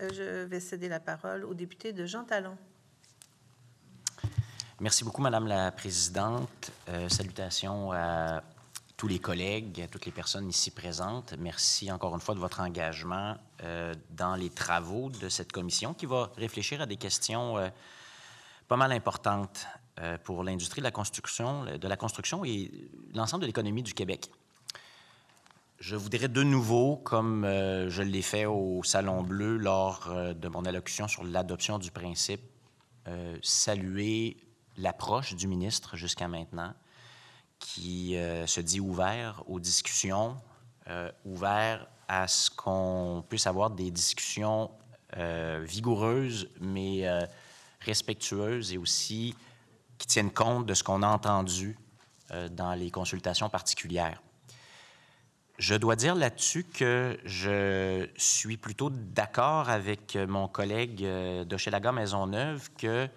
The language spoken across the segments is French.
je vais céder la parole au député de Jean Talon. Merci beaucoup, Madame la Présidente. Salutations à tous les collègues, à toutes les personnes ici présentes. Merci encore une fois de votre engagement dans les travaux de cette commission qui va réfléchir à des questions pas mal importantes pour l'industrie de la construction et l'ensemble de l'économie du Québec. Je voudrais de nouveau, comme je l'ai fait au Salon Bleu lors de mon allocution sur l'adoption du principe, saluer l'approche du ministre jusqu'à maintenant, qui se dit ouvert aux discussions, ouvert à ce qu'on puisse avoir des discussions vigoureuses, mais respectueuses et aussi qui tiennent compte de ce qu'on a entendu dans les consultations particulières. Je dois dire là-dessus que je suis plutôt d'accord avec mon collègue d'Hochelaga Maisonneuve que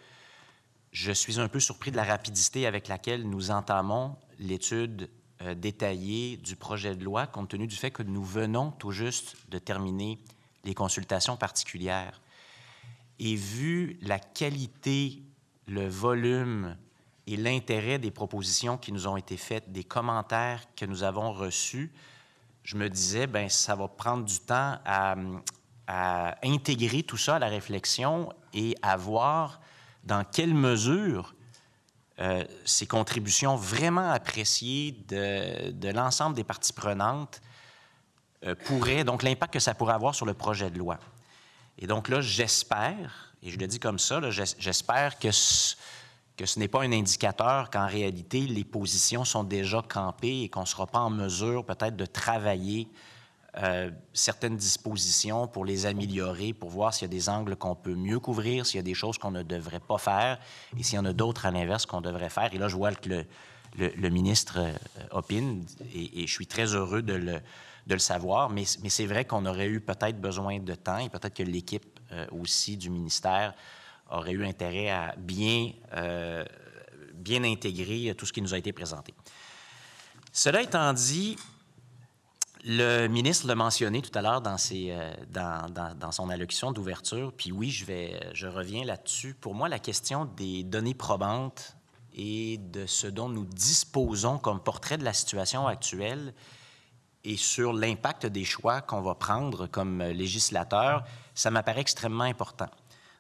je suis un peu surpris de la rapidité avec laquelle nous entamons l'étude détaillée du projet de loi, compte tenu du fait que nous venons tout juste de terminer les consultations particulières. Et vu la qualité, le volume et l'intérêt des propositions qui nous ont été faites, des commentaires que nous avons reçus, je me disais, bien, ça va prendre du temps à intégrer tout ça à la réflexion et à voir dans quelle mesure ces contributions vraiment appréciées de l'ensemble des parties prenantes pourraient, donc l'impact que ça pourrait avoir sur le projet de loi. Et donc là, j'espère, et je le dis comme ça, j'espère que ce n'est pas un indicateur qu'en réalité, les positions sont déjà campées et qu'on ne sera pas en mesure peut-être de travailler certaines dispositions pour les améliorer, pour voir s'il y a des angles qu'on peut mieux couvrir, s'il y a des choses qu'on ne devrait pas faire et s'il y en a d'autres à l'inverse qu'on devrait faire. Et là, je vois que le ministre opine et je suis très heureux de le savoir, mais c'est vrai qu'on aurait eu peut-être besoin de temps et peut-être que l'équipe aussi du ministère aurait eu intérêt à bien intégrer tout ce qui nous a été présenté. Cela étant dit, le ministre l'a mentionné tout à l'heure dans son allocution d'ouverture, puis oui, je reviens là-dessus. Pour moi, la question des données probantes et de ce dont nous disposons comme portrait de la situation actuelle et sur l'impact des choix qu'on va prendre comme législateur, ça m'apparaît extrêmement important.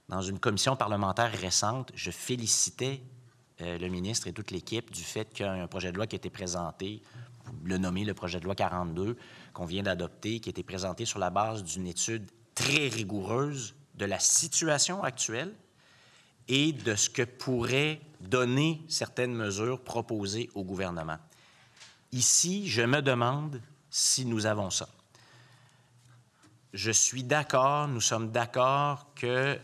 Dans une commission parlementaire récente, je félicitais le ministre et toute l'équipe du fait qu'il y a un projet de loi qui a été présenté, le nommer le projet de loi 42, qu'on vient d'adopter, qui a été présenté sur la base d'une étude très rigoureuse de la situation actuelle et de ce que pourraient donner certaines mesures proposées au gouvernement. Ici, je me demande si nous avons ça. Je suis d'accord, nous sommes d'accord que,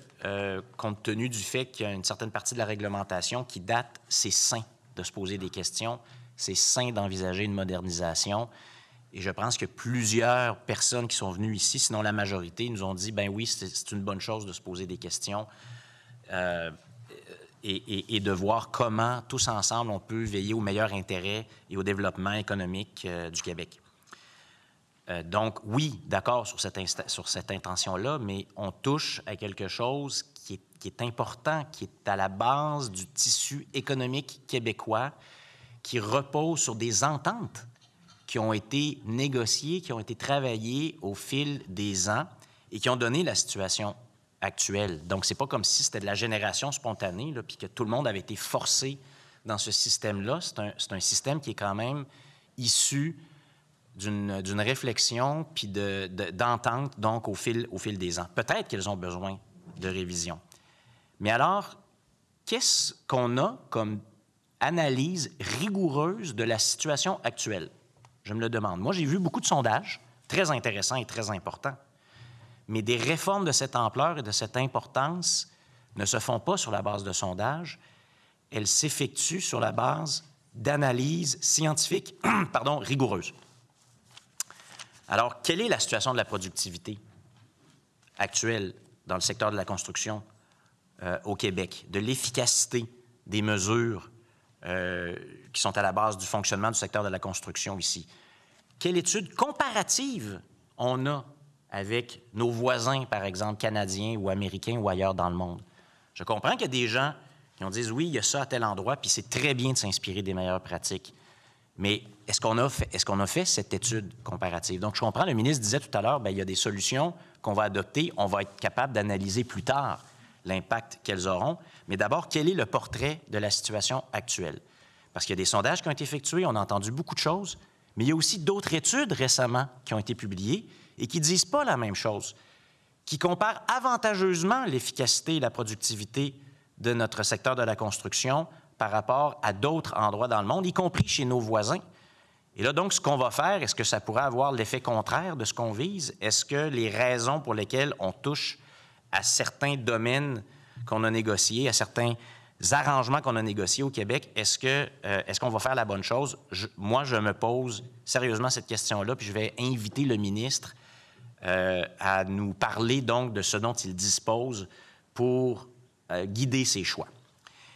compte tenu du fait qu'il y a une certaine partie de la réglementation qui date, c'est sain de se poser des questions, c'est sain d'envisager une modernisation. Et je pense que plusieurs personnes qui sont venues ici, sinon la majorité, nous ont dit, ben oui, c'est une bonne chose de se poser des questions et de voir comment, tous ensemble, on peut veiller au meilleur intérêt et au développement économique du Québec. Donc, oui, d'accord sur cette intention-là, mais on touche à quelque chose qui est important, qui est à la base du tissu économique québécois, qui repose sur des ententes qui ont été négociées, qui ont été travaillées au fil des ans et qui ont donné la situation actuelle. Donc, c'est pas comme si c'était de la génération spontanée, là, puis que tout le monde avait été forcé dans ce système-là. C'est un système qui est quand même issu d'une réflexion puis d'entente, donc, au fil des ans. Peut-être qu'elles ont besoin de révision. Mais alors, qu'est-ce qu'on a comme analyse rigoureuse de la situation actuelle? Je me le demande. Moi, j'ai vu beaucoup de sondages, très intéressants et très importants. Mais des réformes de cette ampleur et de cette importance ne se font pas sur la base de sondages. Elles s'effectuent sur la base d'analyses scientifiques rigoureuses. Alors, quelle est la situation de la productivité actuelle dans le secteur de la construction au Québec, de l'efficacité des mesures qui sont à la base du fonctionnement du secteur de la construction ici? Quelle étude comparative on a avec nos voisins, par exemple, canadiens ou américains ou ailleurs dans le monde. Je comprends qu'il y a des gens qui ont dit « oui, il y a ça à tel endroit, puis c'est très bien de s'inspirer des meilleures pratiques ». Mais est-ce qu'on a fait cette étude comparative? Donc, je comprends, le ministre disait tout à l'heure, bien, il y a des solutions qu'on va adopter, on va être capable d'analyser plus tard l'impact qu'elles auront. Mais d'abord, quel est le portrait de la situation actuelle? Parce qu'il y a des sondages qui ont été effectués, on a entendu beaucoup de choses, mais il y a aussi d'autres études récemment qui ont été publiées et qui ne disent pas la même chose, qui comparent avantageusement l'efficacité et la productivité de notre secteur de la construction par rapport à d'autres endroits dans le monde, y compris chez nos voisins. Et là, donc, ce qu'on va faire, est-ce que ça pourrait avoir l'effet contraire de ce qu'on vise? Est-ce que les raisons pour lesquelles on touche à certains domaines qu'on a négociés, à certains arrangements qu'on a négociés au Québec, est-ce qu'on va faire la bonne chose? Moi, je me pose sérieusement cette question-là, puis je vais inviter le ministre à nous parler donc de ce dont il dispose pour guider ses choix.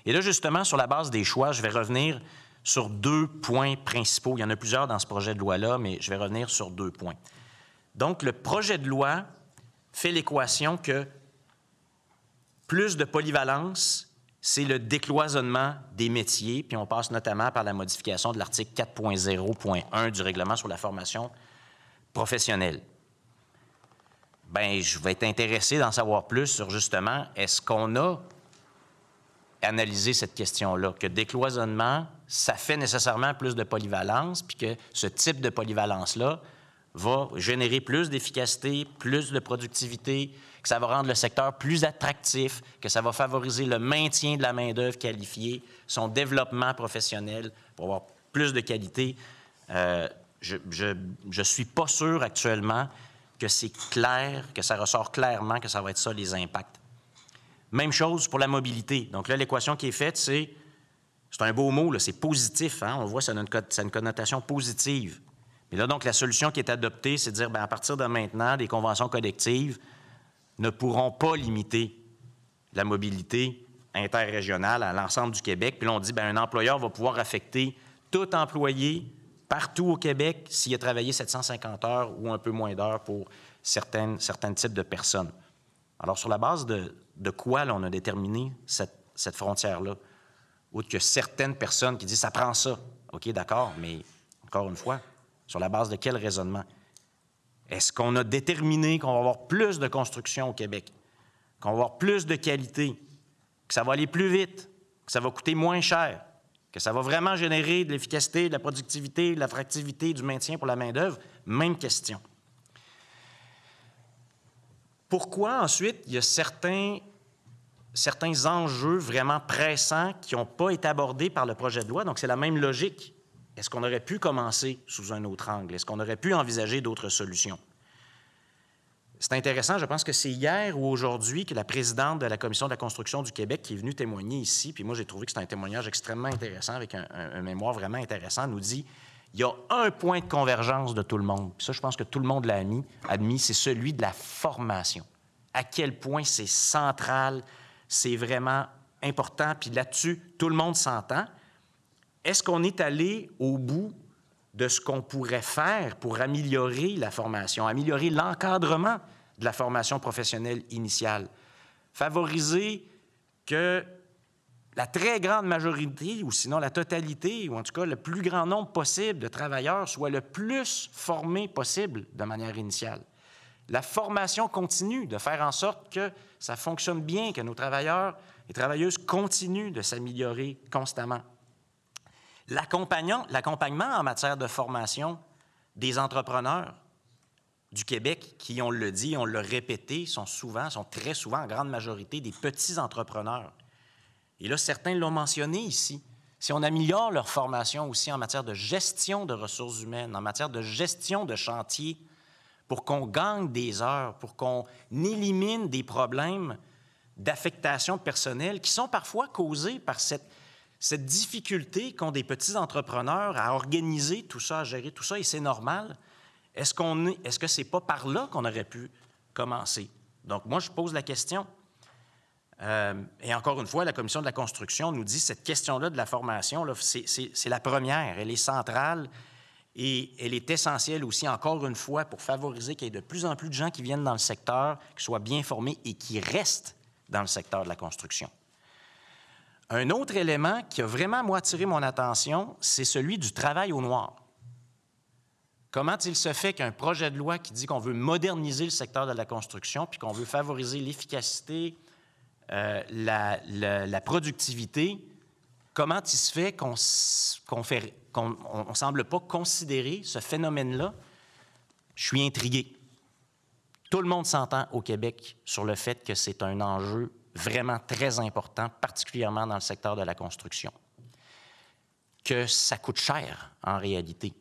Et là, justement, sur la base des choix, je vais revenir sur 2 points principaux. Il y en a plusieurs dans ce projet de loi-là, mais je vais revenir sur 2 points. Donc, le projet de loi fait l'équation que plus de polyvalence, c'est le décloisonnement des métiers, puis on passe notamment par la modification de l'article 4.0.1 du règlement sur la formation professionnelle. Bien, je vais être intéressé d'en savoir plus sur, justement, est-ce qu'on a analysé cette question-là, que décloisonnement, ça fait nécessairement plus de polyvalence, puis que ce type de polyvalence-là va générer plus d'efficacité, plus de productivité, que ça va rendre le secteur plus attractif, que ça va favoriser le maintien de la main-d'œuvre qualifiée, son développement professionnel pour avoir plus de qualité. Je suis pas sûr actuellement que c'est clair, que ça ressort clairement, que ça va être ça les impacts. Même chose pour la mobilité. Donc là, l'équation qui est faite, c'est un beau mot, là, c'est positif. Hein? On voit que ça a une connotation positive. Mais là, donc, la solution qui est adoptée, c'est de dire, bien, à partir de maintenant, des conventions collectives ne pourront pas limiter la mobilité interrégionale à l'ensemble du Québec. Puis là, on dit, bien, un employeur va pouvoir affecter tout employé partout au Québec s'il a travaillé 750 heures ou un peu moins d'heures pour certains types de personnes. Alors, sur la base de quoi là, on a déterminé cette frontière-là? Outre que certaines personnes qui disent « ça prend ça ». OK, d'accord, mais encore une fois, sur la base de quel raisonnement? Est-ce qu'on a déterminé qu'on va avoir plus de construction au Québec, qu'on va avoir plus de qualité, que ça va aller plus vite, que ça va coûter moins cher, que ça va vraiment générer de l'efficacité, de la productivité, de l'attractivité, du maintien pour la main-d'œuvre? Même question. Pourquoi, ensuite, il y a certains enjeux vraiment pressants qui n'ont pas été abordés par le projet de loi? Donc, c'est la même logique. Est-ce qu'on aurait pu commencer sous un autre angle? Est-ce qu'on aurait pu envisager d'autres solutions? C'est intéressant, je pense que c'est hier ou aujourd'hui que la présidente de la Commission de la construction du Québec qui est venue témoigner ici, puis moi j'ai trouvé que c'est un témoignage extrêmement intéressant, avec un mémoire vraiment intéressant, nous dit il y a un point de convergence de tout le monde. Puis ça, je pense que tout le monde l'a admis, c'est celui de la formation. À quel point c'est central, c'est vraiment important, puis là-dessus, tout le monde s'entend. Est-ce qu'on est allé au bout de ce qu'on pourrait faire pour améliorer la formation, améliorer l'encadrement de la formation professionnelle initiale, favoriser que la très grande majorité, ou sinon la totalité, ou en tout cas le plus grand nombre possible de travailleurs soient le plus formés possible de manière initiale. La formation continue, de faire en sorte que ça fonctionne bien, que nos travailleurs et travailleuses continuent de s'améliorer constamment. L'accompagnement en matière de formation des entrepreneurs du Québec, qui, on le dit, on l'a répété, sont très souvent, en grande majorité, des petits entrepreneurs. Et là, certains l'ont mentionné ici. Si on améliore leur formation aussi en matière de gestion de ressources humaines, en matière de gestion de chantier, pour qu'on gagne des heures, pour qu'on élimine des problèmes d'affectation personnelle qui sont parfois causés par cette difficulté qu'ont des petits entrepreneurs à organiser tout ça, à gérer tout ça, et c'est normal. Est-ce que c'est pas par là qu'on aurait pu commencer? Donc, moi, je pose la question. Et encore une fois, la Commission de la construction nous dit que cette question-là de la formation, là, c'est la première, elle est centrale. Et elle est essentielle aussi, encore une fois, pour favoriser qu'il y ait de plus en plus de gens qui viennent dans le secteur, qui soient bien formés et qui restent dans le secteur de la construction. Un autre élément qui a vraiment, moi, attiré mon attention, c'est celui du travail au noir. Comment il se fait qu'un projet de loi qui dit qu'on veut moderniser le secteur de la construction puis qu'on veut favoriser l'efficacité, la productivité, comment il se fait qu'on ne semble pas considérer ce phénomène-là? Je suis intrigué. Tout le monde s'entend au Québec sur le fait que c'est un enjeu vraiment très important, particulièrement dans le secteur de la construction. Que ça coûte cher, en réalité.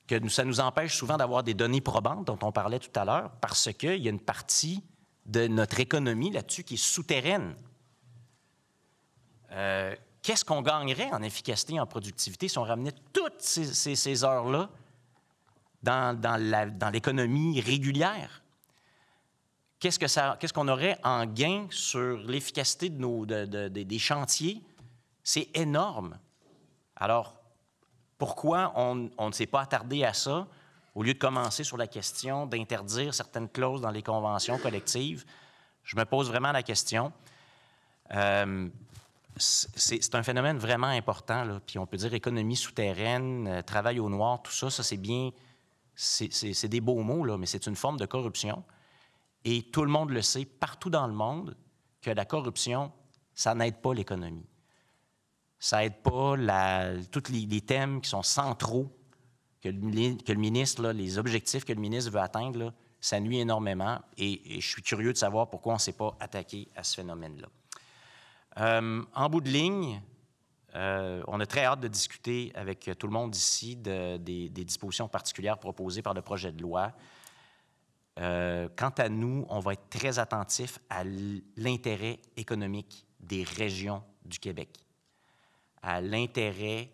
Que ça nous empêche souvent d'avoir des données probantes, dont on parlait tout à l'heure, parce qu'il y a une partie de notre économie là-dessus qui est souterraine. Qu'est-ce qu'on gagnerait en efficacité et en productivité si on ramenait toutes ces heures-là dans l'économie régulière? Qu'est-ce qu'on aurait en gain sur l'efficacité des chantiers? C'est énorme. Alors, pourquoi on ne s'est pas attardé à ça au lieu de commencer sur la question d'interdire certaines clauses dans les conventions collectives? Je me pose vraiment la question. C'est un phénomène vraiment important, là. Puis on peut dire économie souterraine, travail au noir, tout ça, c'est bien, c'est des beaux mots, là, mais c'est une forme de corruption. Et tout le monde le sait, partout dans le monde, que la corruption, ça n'aide pas l'économie. Ça n'aide pas tous les thèmes qui sont centraux, que le ministre, là, les objectifs que le ministre veut atteindre, là, ça nuit énormément. Et je suis curieux de savoir pourquoi on ne s'est pas attaqué à ce phénomène-là. En bout de ligne, on a très hâte de discuter avec tout le monde ici des dispositions particulières proposées par le projet de loi. Quant à nous, on va être très attentifs à l'intérêt économique des régions du Québec, à l'intérêt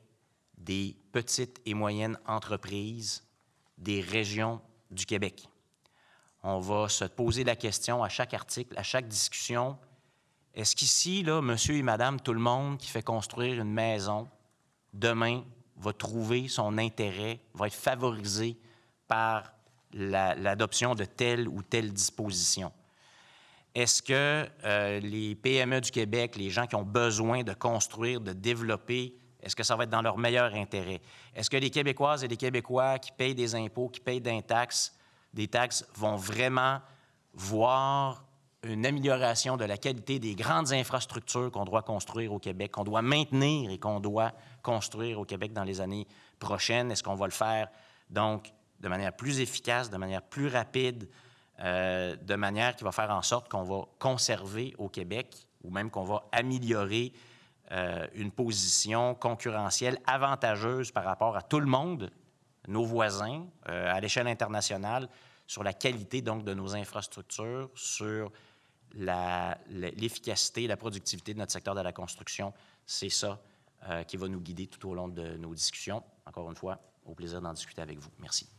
des petites et moyennes entreprises des régions du Québec. On va se poser la question à chaque article, à chaque discussion, est-ce qu'ici, là, monsieur et madame, tout le monde qui fait construire une maison, demain, va trouver son intérêt, va être favorisé par l'adoption de telle ou telle disposition? Est-ce que les PME du Québec, les gens qui ont besoin de construire, de développer, est-ce que ça va être dans leur meilleur intérêt? Est-ce que les Québécoises et les Québécois qui payent des impôts, qui payent des taxes, vont vraiment voir une amélioration de la qualité des grandes infrastructures qu'on doit construire au Québec, qu'on doit maintenir et qu'on doit construire au Québec dans les années prochaines? Est-ce qu'on va le faire, donc, de manière plus efficace, de manière plus rapide, de manière qui va faire en sorte qu'on va conserver au Québec ou même qu'on va améliorer une position concurrentielle avantageuse par rapport à tout le monde, nos voisins, à l'échelle internationale, sur la qualité donc de nos infrastructures, sur l'efficacité, la productivité de notre secteur de la construction? C'est ça qui va nous guider tout au long de nos discussions. Encore une fois, au plaisir d'en discuter avec vous. Merci.